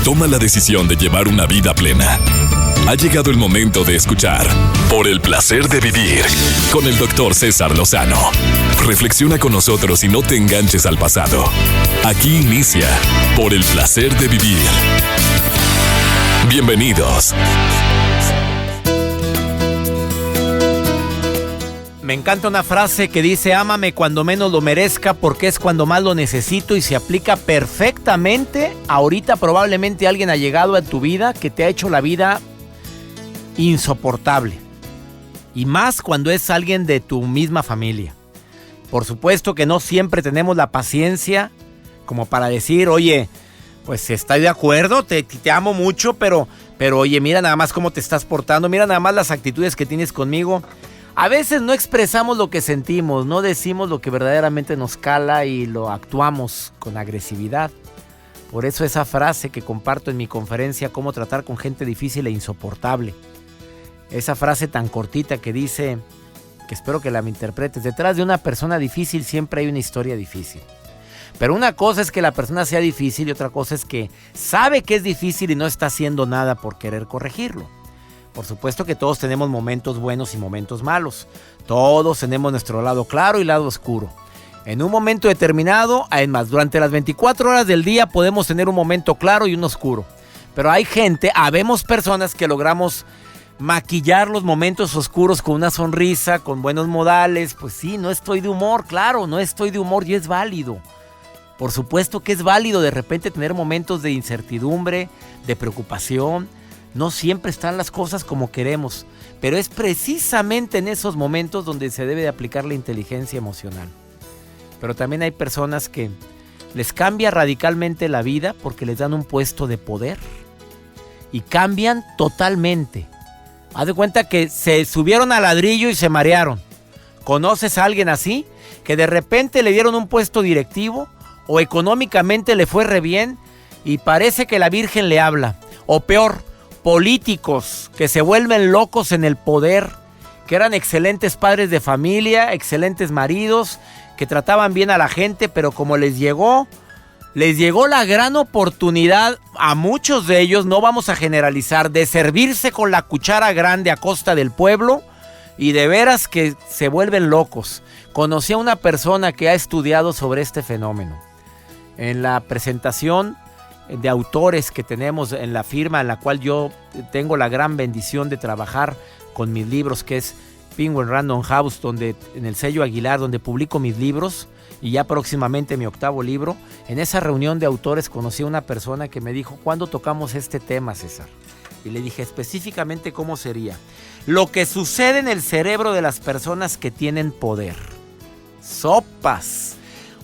Toma la decisión de llevar una vida plena. Ha llegado el momento de escuchar Por el placer de vivir con el Dr. César Lozano. Reflexiona con nosotros y no te enganches al pasado. Aquí inicia Por el placer de vivir. Bienvenidos. Me encanta una frase que dice: ámame cuando menos lo merezca, porque es cuando más lo necesito, y se aplica perfectamente. Ahorita probablemente alguien ha llegado a tu vida que te ha hecho la vida insoportable, y más cuando es alguien de tu misma familia. Por supuesto que no siempre tenemos la paciencia como para decir: oye, pues estoy de acuerdo, te amo mucho, pero oye, mira nada más cómo te estás portando, mira nada más las actitudes que tienes conmigo. A veces no expresamos lo que sentimos, no decimos lo que verdaderamente nos cala y lo actuamos con agresividad. Por eso esa frase que comparto en mi conferencia, Cómo tratar con gente difícil e insoportable. Esa frase tan cortita que dice, que espero que la me interpretes: detrás de una persona difícil siempre hay una historia difícil. Pero una cosa es que la persona sea difícil y otra cosa es que sabe que es difícil y no está haciendo nada por querer corregirlo. Por supuesto que todos tenemos momentos buenos y momentos malos. Todos tenemos nuestro lado claro y lado oscuro. En un momento determinado, además, durante las 24 horas del día podemos tener un momento claro y uno oscuro. Pero hay gente, habemos personas que logramos maquillar los momentos oscuros con una sonrisa, con buenos modales. Pues sí, no estoy de humor, claro, no estoy de humor y es válido. Por supuesto que es válido de repente tener momentos de incertidumbre, de preocupación. No siempre están las cosas como queremos, pero es precisamente en esos momentos donde se debe de aplicar la inteligencia emocional. Pero también hay personas que les cambia radicalmente la vida porque les dan un puesto de poder y cambian totalmente. Haz de cuenta que se subieron al ladrillo y se marearon. ¿Conoces a alguien así? Que de repente le dieron un puesto directivo o económicamente le fue re bien y parece que la Virgen le habla. O peor, políticos que se vuelven locos en el poder, que eran excelentes padres de familia, excelentes maridos, que trataban bien a la gente, pero como les llegó la gran oportunidad a muchos de ellos, no vamos a generalizar, de servirse con la cuchara grande a costa del pueblo, y de veras que se vuelven locos. Conocí a una persona que ha estudiado sobre este fenómeno. En la presentación de autores que tenemos en la firma en la cual yo tengo la gran bendición de trabajar con mis libros, que es Penguin Random House, donde en el sello Aguilar, donde publico mis libros y ya próximamente mi 8º libro. En esa reunión de autores conocí a una persona que me dijo: ¿cuándo tocamos este tema, César? Y le dije específicamente cómo sería. Lo que sucede en el cerebro de las personas que tienen poder. Sopas.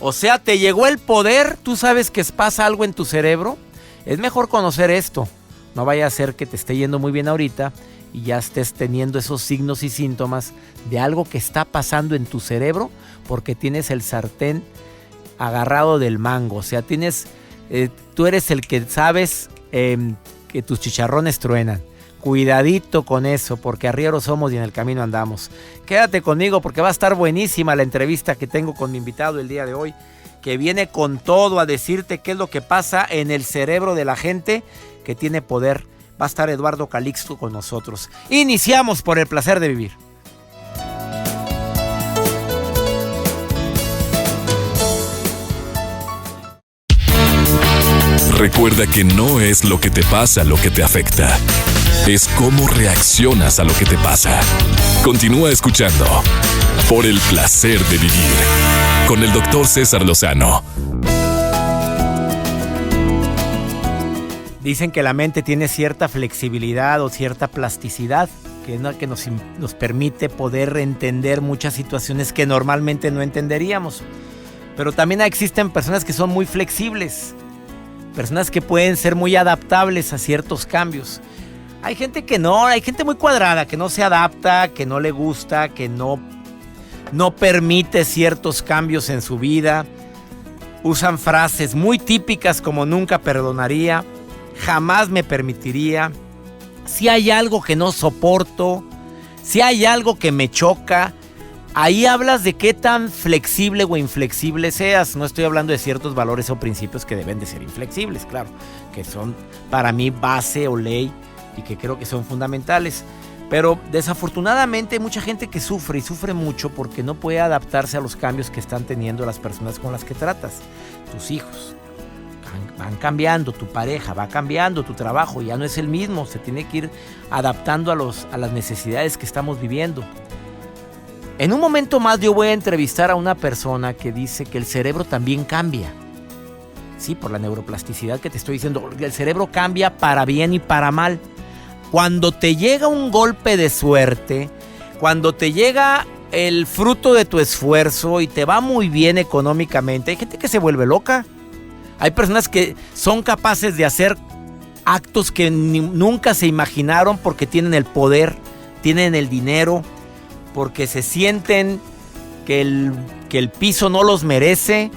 O sea, te llegó el poder, tú sabes que pasa algo en tu cerebro. Es mejor conocer esto. No vaya a ser que te esté yendo muy bien ahorita y ya estés teniendo esos signos y síntomas de algo que está pasando en tu cerebro porque tienes el sartén agarrado del mango. O sea, tú eres el que sabes que tus chicharrones truenan. Cuidadito con eso, porque arrieros somos y en el camino andamos. Quédate conmigo porque va a estar buenísima la entrevista que tengo con mi invitado el día de hoy, que viene con todo a decirte qué es lo que pasa en el cerebro de la gente que tiene poder. Va a estar Eduardo Calixto con nosotros. Iniciamos Por el placer de vivir. Recuerda que no es lo que te pasa lo que te afecta. Es cómo reaccionas a lo que te pasa. Continúa escuchando Por el placer de vivir con el Dr. César Lozano. Dicen que la mente tiene cierta flexibilidad o cierta plasticidad que nos permite poder entender muchas situaciones que normalmente no entenderíamos. Pero también existen personas que son muy flexibles, personas que pueden ser muy adaptables a ciertos cambios. Hay gente que no, hay gente muy cuadrada, que no se adapta, que no le gusta, que no permite ciertos cambios en su vida. Usan frases muy típicas como nunca perdonaría, jamás me permitiría, si hay algo que no soporto, si hay algo que me choca, ahí hablas de qué tan flexible o inflexible seas. No estoy hablando de ciertos valores o principios que deben de ser inflexibles, claro, que son para mí base o ley y que creo que son fundamentales. Pero desafortunadamente hay mucha gente que sufre y sufre mucho porque no puede adaptarse a los cambios que están teniendo las personas con las que tratas. Tus hijos van cambiando, tu pareja va cambiando, tu trabajo ya no es el mismo, se tiene que ir adaptando a las necesidades que estamos viviendo. En un momento más yo voy a entrevistar a una persona que dice que el cerebro también cambia. Sí, por la neuroplasticidad que te estoy diciendo, el cerebro cambia para bien y para mal. Cuando te llega un golpe de suerte, cuando te llega el fruto de tu esfuerzo y te va muy bien económicamente, hay gente que se vuelve loca. Hay personas que son capaces de hacer actos que nunca se imaginaron porque tienen el poder, tienen el dinero, porque se sienten que el piso no los merece,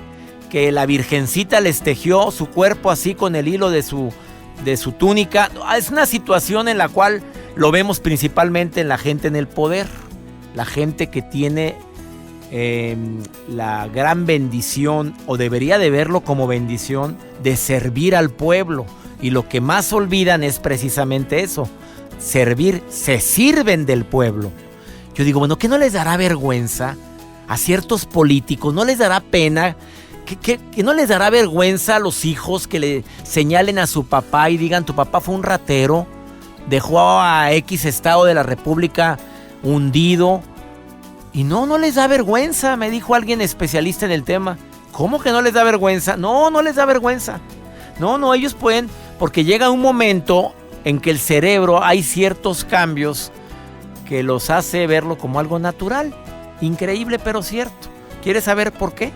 que la virgencita les tejió su cuerpo así con el hilo de su túnica. Es una situación en la cual lo vemos principalmente en la gente en el poder, la gente que tiene la gran bendición, o debería de verlo como bendición, de servir al pueblo. Y lo que más olvidan es precisamente eso, servir, se sirven del pueblo. Yo digo, bueno, ¿qué no les dará vergüenza a ciertos políticos? ¿No les dará pena? ¿Qué no les dará vergüenza a los hijos que le señalen a su papá y digan, tu papá fue un ratero, dejó a X estado de la República hundido? Y no les da vergüenza, me dijo alguien especialista en el tema. ¿Cómo que no les da vergüenza? No les da vergüenza. No, ellos pueden, porque llega un momento en que el cerebro hay ciertos cambios que los hace verlo como algo natural. Increíble, pero cierto. ¿Quieres saber por qué?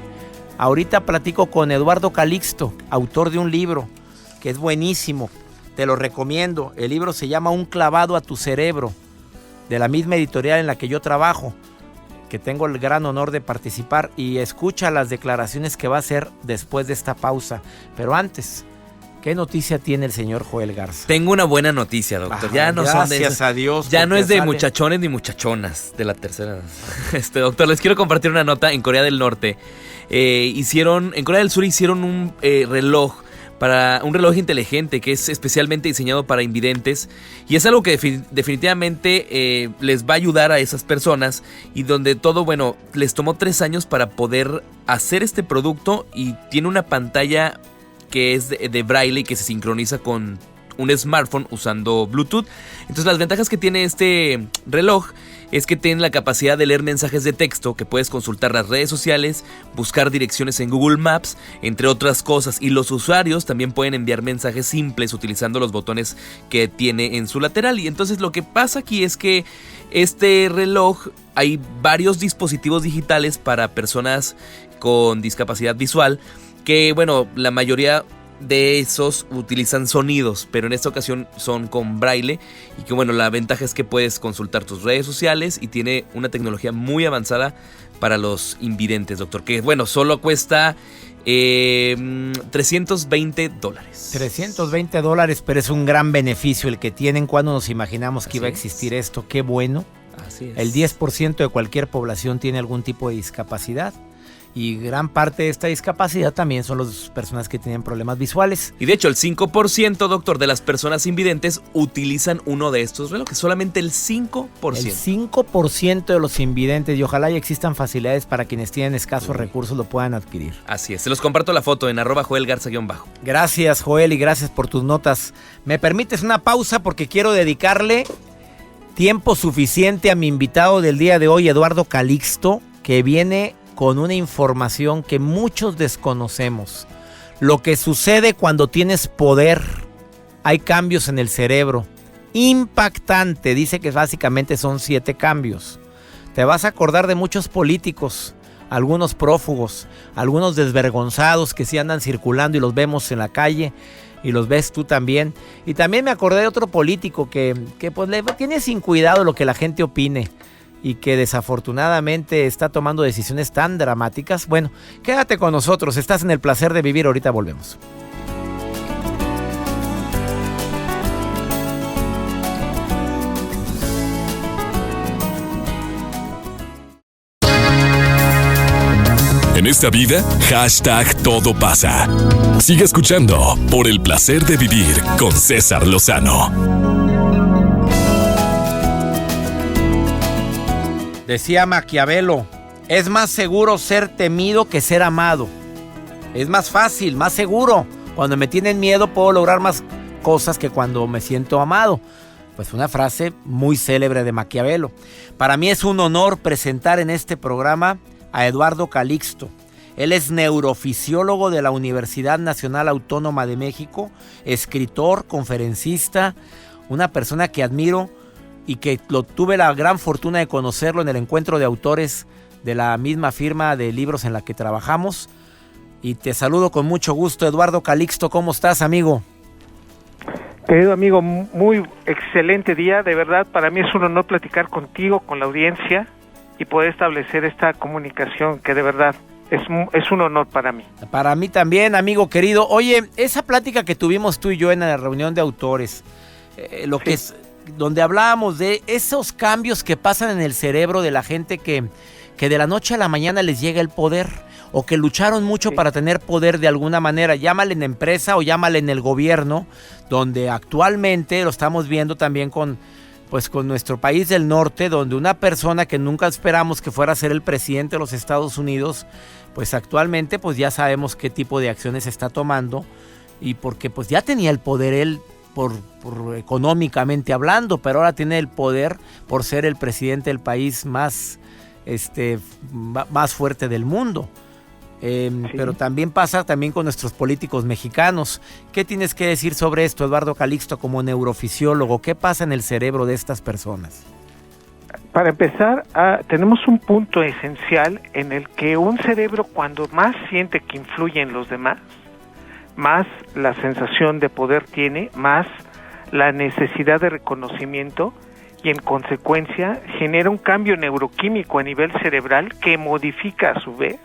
Ahorita platico con Eduardo Calixto, autor de un libro que es buenísimo. Te lo recomiendo. El libro se llama Un clavado a tu cerebro, de la misma editorial en la que yo trabajo, que tengo el gran honor de participar, y escucha las declaraciones que va a hacer después de esta pausa. Pero antes, ¿qué noticia tiene el señor Joel Garza? Tengo una buena noticia, doctor. Ya no son de gracias a Dios. Ya no es de muchachones ni muchachonas de la tercera. Doctor, les quiero compartir una nota. En Corea del Norte en Corea del Sur hicieron un reloj inteligente que es especialmente diseñado para invidentes, y es algo que definitivamente les va a ayudar a esas personas, y donde todo, les tomó 3 años para poder hacer este producto, y tiene una pantalla que es de braille y que se sincroniza con un smartphone usando Bluetooth. Entonces las ventajas que tiene este reloj es que tiene la capacidad de leer mensajes de texto, que puedes consultar las redes sociales, buscar direcciones en Google Maps, entre otras cosas. Y los usuarios también pueden enviar mensajes simples utilizando los botones que tiene en su lateral. Y entonces lo que pasa aquí es que este reloj, hay varios dispositivos digitales para personas con discapacidad visual, que la mayoría de esos utilizan sonidos, pero en esta ocasión son con braille, y que la ventaja es que puedes consultar tus redes sociales, y tiene una tecnología muy avanzada para los invidentes, doctor, que solo cuesta $320. $320, pero es un gran beneficio el que tienen. Cuando nos imaginamos que iba a existir esto, qué bueno. Así es. El 10% de cualquier población tiene algún tipo de discapacidad. Y gran parte de esta discapacidad también son las personas que tienen problemas visuales. Y de hecho el 5%, doctor, de las personas invidentes utilizan uno de estos relojes. Solamente el 5%. El 5% de los invidentes, y ojalá y existan facilidades para quienes tienen escasos recursos lo puedan adquirir. Así es, se los comparto la foto en @JoelGarza_. Gracias, Joel, y gracias por tus notas. ¿Me permites una pausa? Porque quiero dedicarle tiempo suficiente a mi invitado del día de hoy, Eduardo Calixto, que viene con una información que muchos desconocemos. Lo que sucede cuando tienes poder. Hay cambios en el cerebro. Impactante. Dice que básicamente son 7 cambios. Te vas a acordar de muchos políticos, algunos prófugos, algunos desvergonzados que sí andan circulando y los vemos en la calle, y los ves tú también. Y también me acordé de otro político que pues le tiene sin cuidado lo que la gente opine, y que desafortunadamente está tomando decisiones tan dramáticas. Bueno, quédate con nosotros, estás en el placer de vivir, ahorita volvemos. En esta vida, #todo pasa. Sigue escuchando Por el placer de vivir con César Lozano. Decía Maquiavelo, es más seguro ser temido que ser amado. Es más fácil, más seguro. Cuando me tienen miedo puedo lograr más cosas que cuando me siento amado. Pues una frase muy célebre de Maquiavelo. Para mí es un honor presentar en este programa a Eduardo Calixto. Él es neurofisiólogo de la Universidad Nacional Autónoma de México, escritor, conferencista, una persona que admiro y que tuve la gran fortuna de conocerlo en el encuentro de autores de la misma firma de libros en la que trabajamos. Y te saludo con mucho gusto, Eduardo Calixto. ¿Cómo estás, amigo? Querido amigo, muy excelente día. De verdad, para mí es un honor platicar contigo, con la audiencia, y poder establecer esta comunicación que de verdad es un honor para mí. Para mí también, amigo querido. Oye, esa plática que tuvimos tú y yo en la reunión de autores, que es donde hablábamos de esos cambios que pasan en el cerebro de la gente que de la noche a la mañana les llega el poder, o que lucharon mucho para tener poder de alguna manera, llámale en empresa o llámale en el gobierno, donde actualmente lo estamos viendo también con nuestro país del norte, donde una persona que nunca esperamos que fuera a ser el presidente de los Estados Unidos, pues actualmente pues ya sabemos qué tipo de acciones está tomando, y porque pues ya tenía el poder él por económicamente hablando, pero ahora tiene el poder por ser el presidente del país más fuerte del mundo. Sí. Pero también pasa con nuestros políticos mexicanos. ¿Qué tienes que decir sobre esto, Eduardo Calixto, como neurofisiólogo? ¿Qué pasa en el cerebro de estas personas? Para empezar, tenemos un punto esencial en el que un cerebro, cuando más siente que influye en los demás, más la sensación de poder tiene, más la necesidad de reconocimiento, y en consecuencia genera un cambio neuroquímico a nivel cerebral que modifica a su vez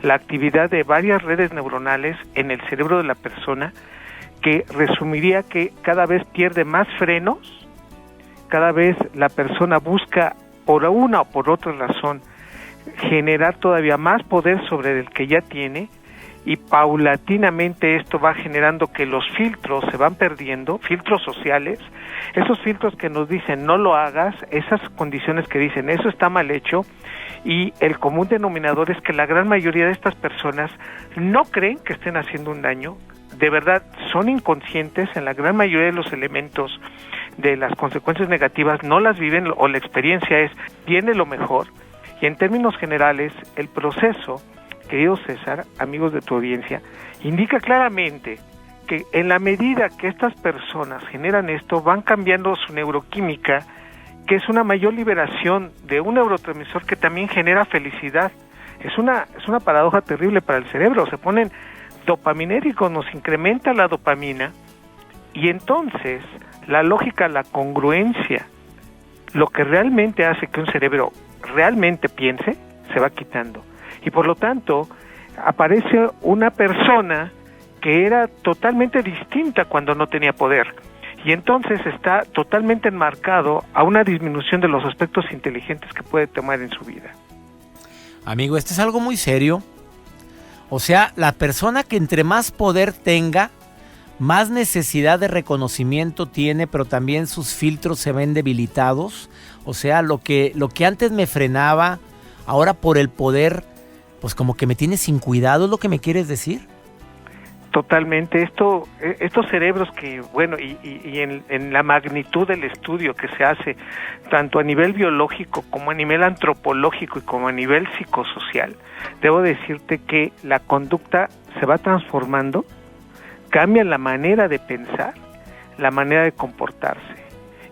la actividad de varias redes neuronales en el cerebro de la persona, que resumiría que cada vez pierde más frenos, cada vez la persona busca por una o por otra razón generar todavía más poder sobre el que ya tiene, y paulatinamente esto va generando que los filtros se van perdiendo, filtros sociales, esos filtros que nos dicen no lo hagas, esas condiciones que dicen eso está mal hecho, y el común denominador es que la gran mayoría de estas personas no creen que estén haciendo un daño, de verdad son inconscientes en la gran mayoría de los elementos de las consecuencias negativas, no las viven, o la experiencia es, viene lo mejor, y en términos generales el proceso, querido César, amigos de tu audiencia, indica claramente que en la medida que estas personas generan esto, van cambiando su neuroquímica, que es una mayor liberación de un neurotransmisor que también genera felicidad. Es una paradoja terrible para el cerebro. Se ponen dopaminéricos, nos incrementa la dopamina, y entonces la lógica, la congruencia, lo que realmente hace que un cerebro realmente piense, se va quitando. Y por lo tanto, aparece una persona que era totalmente distinta cuando no tenía poder. Y entonces está totalmente enmarcado a una disminución de los aspectos inteligentes que puede tomar en su vida. Amigo, esto es algo muy serio. O sea, la persona que entre más poder tenga, más necesidad de reconocimiento tiene, pero también sus filtros se ven debilitados. O sea, lo que antes me frenaba, ahora por el poder, pues como que me tiene sin cuidado, ¿es lo que me quieres decir? Totalmente. Estos cerebros que, bueno, y en la magnitud del estudio que se hace, tanto a nivel biológico como a nivel antropológico y como a nivel psicosocial, debo decirte que la conducta se va transformando, cambia la manera de pensar, la manera de comportarse.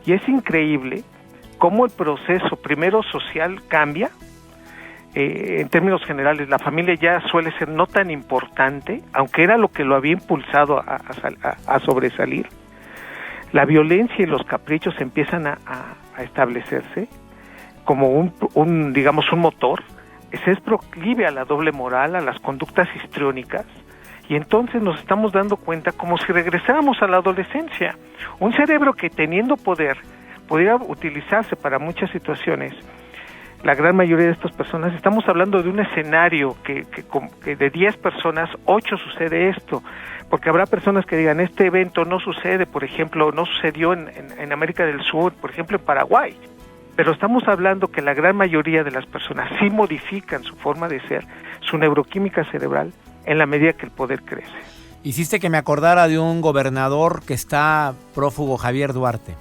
Y es increíble cómo el proceso primero social cambia. En términos generales, la familia ya suele ser no tan importante, aunque era lo que lo había impulsado a sobresalir. La violencia y los caprichos empiezan a establecerse como un motor. Se es proclive a la doble moral, a las conductas histriónicas, y entonces nos estamos dando cuenta como si regresáramos a la adolescencia. Un cerebro que, teniendo poder, pudiera utilizarse para muchas situaciones, la gran mayoría de estas personas, estamos hablando de un escenario que de 10 personas, 8 sucede esto, porque habrá personas que digan, este evento no sucede, por ejemplo, no sucedió en América del Sur, por ejemplo en Paraguay, pero estamos hablando que la gran mayoría de las personas sí modifican su forma de ser, su neuroquímica cerebral, en la medida que el poder crece. Hiciste que me acordara de un gobernador que está prófugo, Javier Duarte.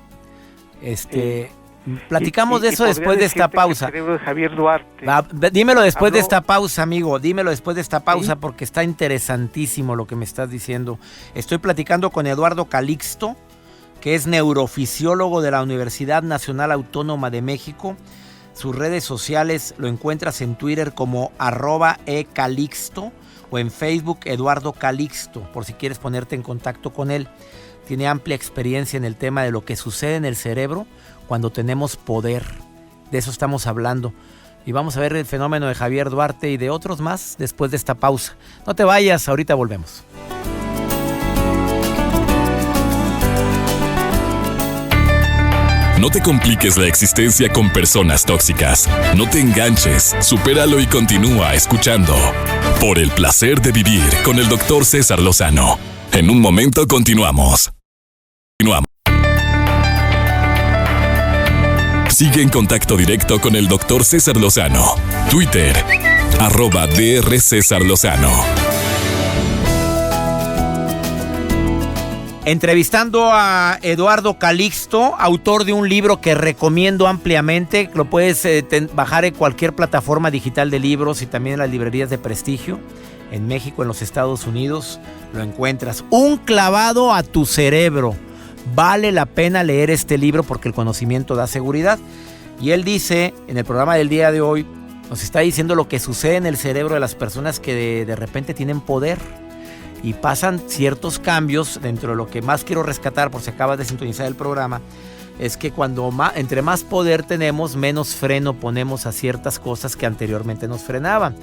Platicamos de eso después de esta pausa. El cerebro de Javier Duarte. Dímelo después de esta pausa, amigo. Dímelo después de esta pausa, ¿sí? Porque está interesantísimo lo que me estás diciendo. Estoy platicando con Eduardo Calixto, que es neurofisiólogo de la Universidad Nacional Autónoma de México. Sus redes sociales lo encuentras en Twitter como @ecalixto o en Facebook Eduardo Calixto, por si quieres ponerte en contacto con él. Tiene amplia experiencia en el tema de lo que sucede en el cerebro cuando tenemos poder. De eso estamos hablando. Y vamos a ver el fenómeno de Javier Duarte y de otros más después de esta pausa. No te vayas, ahorita volvemos. No te compliques la existencia con personas tóxicas. No te enganches, supéralo y continúa escuchando Por el placer de vivir con el Dr. César Lozano. En un momento continuamos. Sigue en contacto directo con el Dr. César Lozano. Twitter, @Dr. César Lozano. Entrevistando a Eduardo Calixto, autor de un libro que recomiendo ampliamente. Lo puedes bajar en cualquier plataforma digital de libros y también en las librerías de prestigio. En México, en los Estados Unidos, lo encuentras. Un clavado a tu cerebro. Vale la pena leer este libro porque el conocimiento da seguridad. Y él dice, en el programa del día de hoy, nos está diciendo lo que sucede en el cerebro de las personas que de repente tienen poder y pasan ciertos cambios. Dentro de lo que más quiero rescatar, por si acabas de sintonizar el programa, es que entre más poder tenemos, menos freno ponemos a ciertas cosas que anteriormente nos frenaban.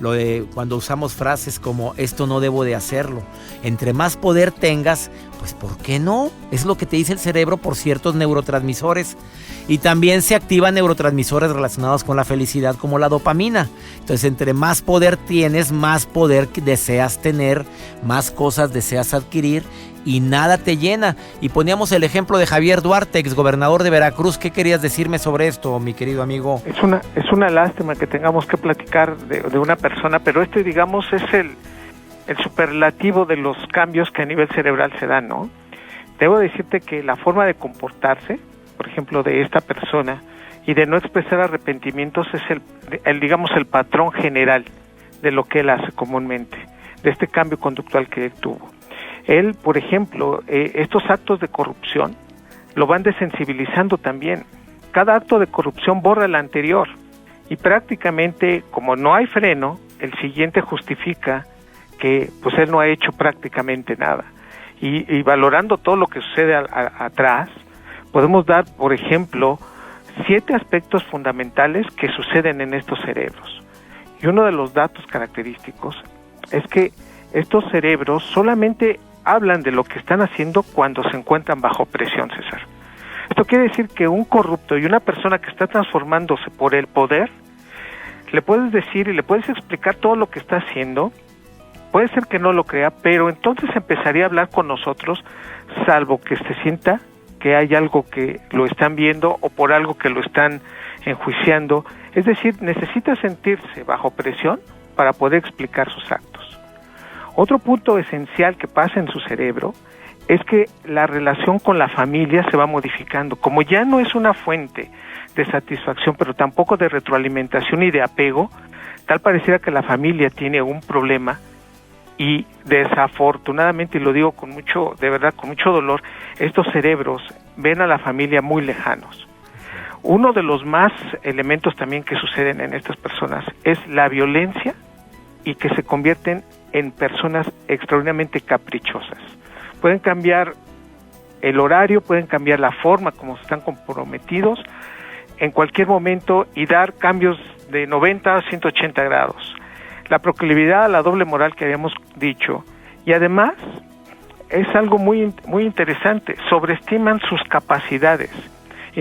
Lo de cuando usamos frases como esto no debo de hacerlo. Entre más poder tengas, pues ¿por qué no? Es lo que te dice el cerebro por ciertos neurotransmisores. Y también se activan neurotransmisores relacionados con la felicidad, como la dopamina. Entonces, entre más poder tienes, más poder deseas tener, más cosas deseas adquirir y nada te llena. Y poníamos el ejemplo de Javier Duarte, exgobernador de Veracruz. ¿Qué querías decirme sobre esto, mi querido amigo? Es una lástima que tengamos que platicar de una persona, pero digamos, es el superlativo de los cambios que a nivel cerebral se dan, ¿no? Debo decirte que la forma de comportarse, por ejemplo, de esta persona y de no expresar arrepentimientos es el patrón general de lo que él hace comúnmente, de este cambio conductual que él tuvo. Él, por ejemplo, estos actos de corrupción lo van desensibilizando también. Cada acto de corrupción borra el anterior y prácticamente, como no hay freno, el siguiente justifica que pues él no ha hecho prácticamente nada. Y valorando todo lo que sucede atrás, podemos dar, por ejemplo, 7 aspectos fundamentales que suceden en estos cerebros. Y uno de los datos característicos es que estos cerebros solamente hablan de lo que están haciendo cuando se encuentran bajo presión, César. Esto quiere decir que un corrupto y una persona que está transformándose por el poder, le puedes decir y le puedes explicar todo lo que está haciendo. Puede ser que no lo crea, pero entonces empezaría a hablar con nosotros, salvo que se sienta que hay algo que lo están viendo o por algo que lo están enjuiciando. Es decir, necesita sentirse bajo presión para poder explicar sus actos. Otro punto esencial que pasa en su cerebro es que la relación con la familia se va modificando. Como ya no es una fuente de satisfacción, pero tampoco de retroalimentación y de apego, tal pareciera que la familia tiene un problema. Y desafortunadamente, y lo digo con mucho dolor, estos cerebros ven a la familia muy lejanos. Uno de los más elementos también que suceden en estas personas es la violencia y que se convierten en personas extraordinariamente caprichosas. Pueden cambiar el horario, pueden cambiar la forma como están comprometidos en cualquier momento y dar cambios de 90 a 180 grados. La proclividad a la doble moral que habíamos dicho, y además es algo muy, muy interesante, sobreestiman sus capacidades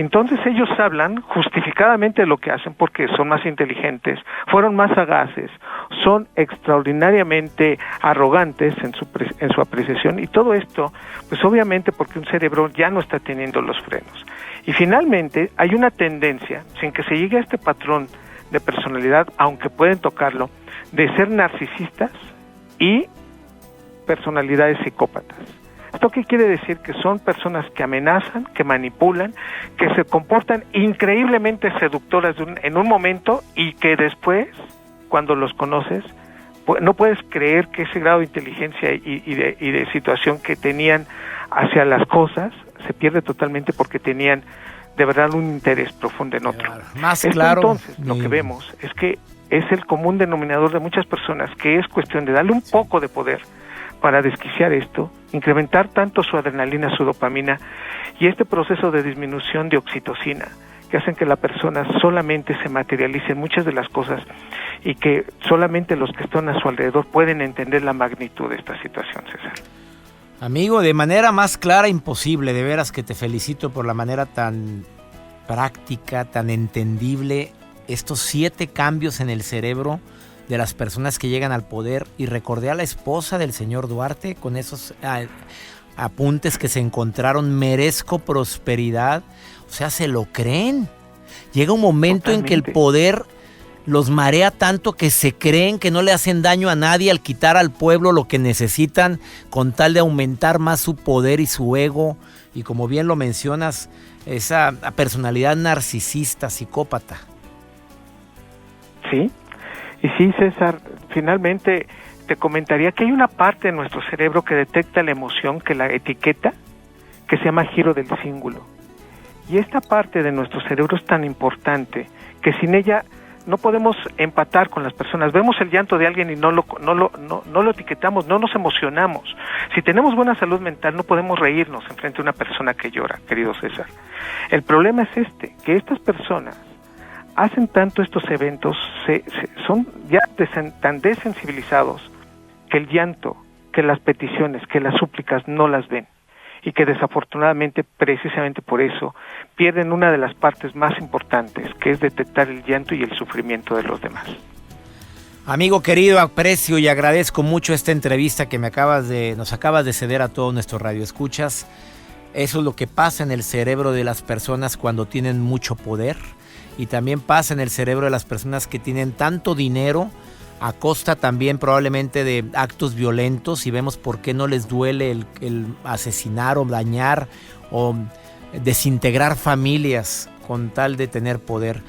Entonces ellos hablan justificadamente de lo que hacen porque son más inteligentes, fueron más sagaces, son extraordinariamente arrogantes en su apreciación, y todo esto, pues obviamente porque un cerebro ya no está teniendo los frenos. Y finalmente hay una tendencia, sin que se llegue a este patrón de personalidad, aunque pueden tocarlo, de ser narcisistas y personalidades psicópatas. ¿Esto qué quiere decir? Que son personas que amenazan, que manipulan, que se comportan increíblemente seductoras en un momento, y que después, cuando los conoces, no puedes creer que ese grado de inteligencia y de situación que tenían hacia las cosas se pierde totalmente porque tenían de verdad un interés profundo en otro. Más claro. Entonces, lo que vemos es que es el común denominador de muchas personas, que es cuestión de darle un poco de poder para desquiciar esto, incrementar tanto su adrenalina, su dopamina, y este proceso de disminución de oxitocina, que hacen que la persona solamente se materialice en muchas de las cosas, y que solamente los que están a su alrededor pueden entender la magnitud de esta situación, César. Amigo, de manera más clara imposible, de veras que te felicito por la manera tan práctica, tan entendible, estos 7 cambios en el cerebro de las personas que llegan al poder. Y recordé a la esposa del señor Duarte con esos apuntes que se encontraron: merezco prosperidad. O sea, se lo creen. Llega un momento en que el poder los marea tanto que se creen que no le hacen daño a nadie al quitar al pueblo lo que necesitan, con tal de aumentar más su poder y su ego. Y como bien lo mencionas, esa personalidad narcisista, psicópata. Sí. Y sí, César, finalmente te comentaría que hay una parte de nuestro cerebro que detecta la emoción, que la etiqueta, que se llama giro del cíngulo. Y esta parte de nuestro cerebro es tan importante que sin ella no podemos empatar con las personas. Vemos el llanto de alguien y no lo etiquetamos, no nos emocionamos. Si tenemos buena salud mental, no podemos reírnos enfrente de una persona que llora, querido César. El problema es que estas personas hacen tanto estos eventos, son ya tan desensibilizados, que el llanto, que las peticiones, que las súplicas no las ven, y que desafortunadamente, precisamente por eso, pierden una de las partes más importantes, que es detectar el llanto y el sufrimiento de los demás. Amigo querido, aprecio y agradezco mucho esta entrevista que nos acabas de ceder a todos nuestros radioescuchas. Eso es lo que pasa en el cerebro de las personas cuando tienen mucho poder. Y también pasa en el cerebro de las personas que tienen tanto dinero, a costa también probablemente de actos violentos, y vemos por qué no les duele el asesinar o dañar o desintegrar familias con tal de tener poder.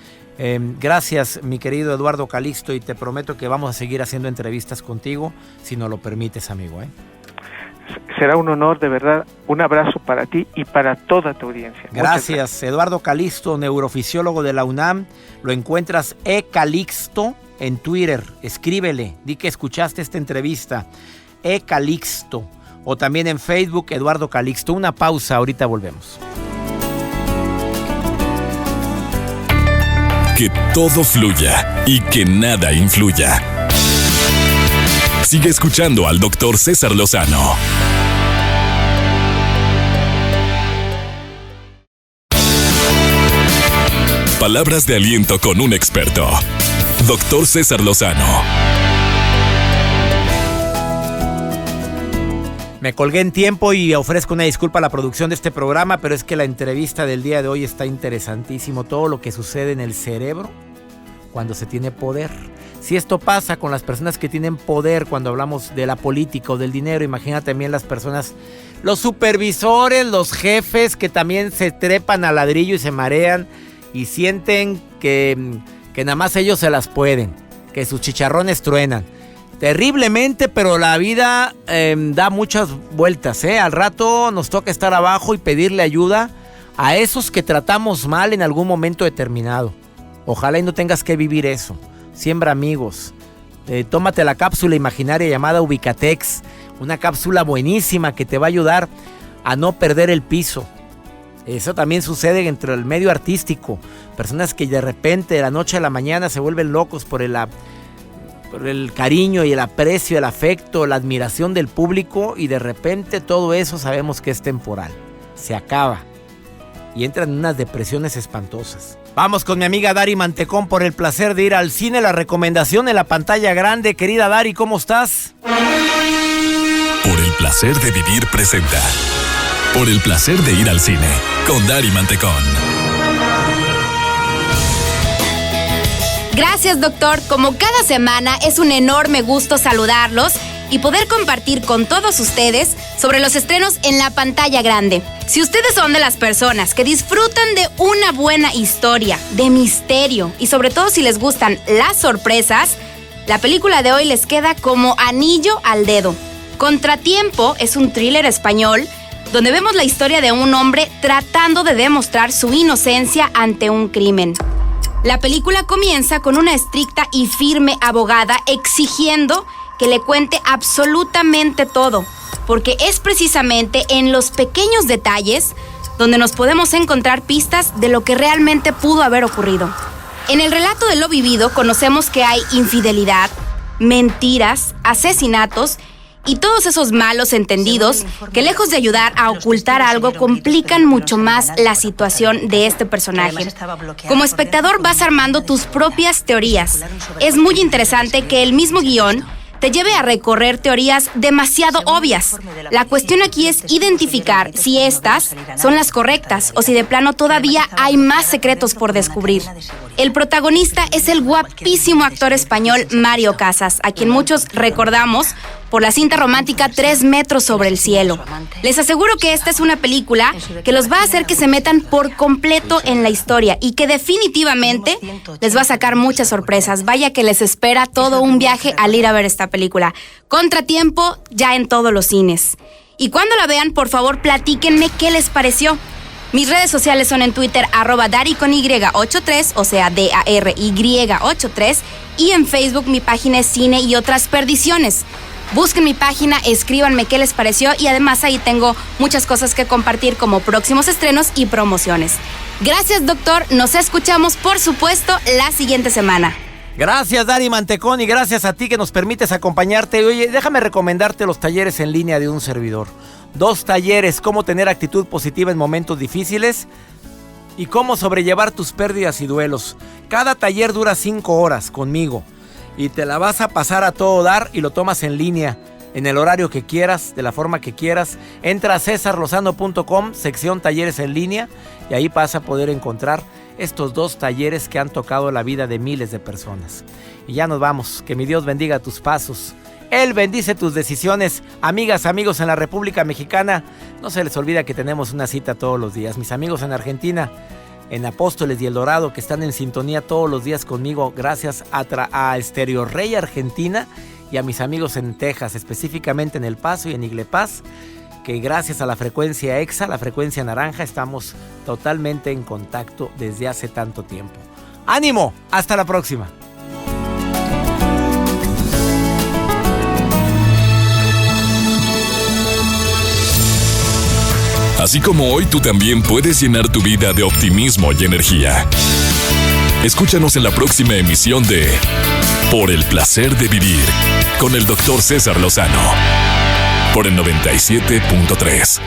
Gracias, mi querido Eduardo Calixto, y te prometo que vamos a seguir haciendo entrevistas contigo, si nos lo permites, amigo. Será un honor, de verdad. Un abrazo para ti y para toda tu audiencia. Gracias. Eduardo Calixto, neurofisiólogo de la UNAM. Lo encuentras Calixto en Twitter. Escríbele, di que escuchaste esta entrevista. Calixto. O también en Facebook, Eduardo Calixto. Una pausa, ahorita volvemos. Que todo fluya y que nada influya. Sigue escuchando al Dr. César Lozano. Palabras de aliento con un experto. Dr. César Lozano. Me colgué en tiempo y ofrezco una disculpa a la producción de este programa, pero es que la entrevista del día de hoy está interesantísimo. Todo lo que sucede en el cerebro cuando se tiene poder. Si esto pasa con las personas que tienen poder cuando hablamos de la política o del dinero, imagínate también las personas, los supervisores, los jefes que también se trepan al ladrillo y se marean y sienten que nada más ellos se las pueden, que sus chicharrones truenan. Terriblemente, pero la vida da muchas vueltas, Al rato nos toca estar abajo y pedirle ayuda a esos que tratamos mal en algún momento determinado. Ojalá y no tengas que vivir eso. Siembra amigos. Tómate la cápsula imaginaria llamada Ubicatex. Una cápsula buenísima que te va a ayudar a no perder el piso. Eso también sucede entre el medio artístico. Personas que de repente de la noche a la mañana se vuelven locos por el cariño y el aprecio, el afecto, la admiración del público, y de repente todo eso sabemos que es temporal. Se acaba. y entran en unas depresiones espantosas. Vamos con mi amiga Dari Mantecón por el placer de ir al cine, la recomendación en la pantalla grande. Querida Dari, ¿cómo estás? Por el placer de vivir presenta Por el placer de ir al cine con Dari Mantecón. Gracias, doctor. Como cada semana, es un enorme gusto saludarlos y poder compartir con todos ustedes sobre los estrenos en la pantalla grande. Si ustedes son de las personas que disfrutan de una buena historia, de misterio y sobre todo si les gustan las sorpresas, la película de hoy les queda como anillo al dedo. Contratiempo es un thriller español donde vemos la historia de un hombre tratando de demostrar su inocencia ante un crimen. La película comienza con una estricta y firme abogada exigiendo que le cuente absolutamente todo, porque es precisamente en los pequeños detalles donde nos podemos encontrar pistas de lo que realmente pudo haber ocurrido. En el relato de lo vivido conocemos que hay infidelidad, mentiras, asesinatos y todos esos malos entendidos que, lejos de ayudar a ocultar algo, complican mucho más la situación de este personaje. Como espectador vas armando tus propias teorías. Es muy interesante que el mismo guión te lleve a recorrer teorías demasiado obvias. La cuestión aquí es identificar si estas son las correctas o si de plano todavía hay más secretos por descubrir. El protagonista es el guapísimo actor español Mario Casas, a quien muchos recordamos por la cinta romántica 3 metros sobre el cielo. Les aseguro que esta es una película que los va a hacer que se metan por completo en la historia y que definitivamente les va a sacar muchas sorpresas. Vaya que les espera todo un viaje al ir a ver esta película. Contratiempo ya en todos los cines. Y cuando la vean, por favor, platíquenme qué les pareció. Mis redes sociales son en Twitter, @DariConY83, o sea, DARY83, y en Facebook mi página es Cine y Otras Perdiciones. Busquen mi página, escríbanme qué les pareció y además ahí tengo muchas cosas que compartir como próximos estrenos y promociones. Gracias, doctor. Nos escuchamos, por supuesto, la siguiente semana. Gracias, Dari Mantecón, y gracias a ti que nos permites acompañarte. Oye, déjame recomendarte los talleres en línea de un servidor. 2 talleres, cómo tener actitud positiva en momentos difíciles y cómo sobrellevar tus pérdidas y duelos. Cada taller dura 5 horas conmigo. Y te la vas a pasar a todo dar y lo tomas en línea, en el horario que quieras, de la forma que quieras. Entra a cesarlozano.com, sección talleres en línea, y ahí vas a poder encontrar estos 2 talleres que han tocado la vida de miles de personas. Y ya nos vamos. Que mi Dios bendiga tus pasos. Él bendice tus decisiones. Amigas, amigos en la República Mexicana, no se les olvida que tenemos una cita todos los días. Mis amigos en Argentina, en Apóstoles y El Dorado, que están en sintonía todos los días conmigo, gracias a Estéreo Rey Argentina, y a mis amigos en Texas, específicamente en El Paso y en Iglepaz, que gracias a la frecuencia EXA, la frecuencia naranja, estamos totalmente en contacto desde hace tanto tiempo. ¡Ánimo! ¡Hasta la próxima! Así como hoy, tú también puedes llenar tu vida de optimismo y energía. Escúchanos en la próxima emisión de Por el placer de vivir con el Dr. César Lozano por el 97.3.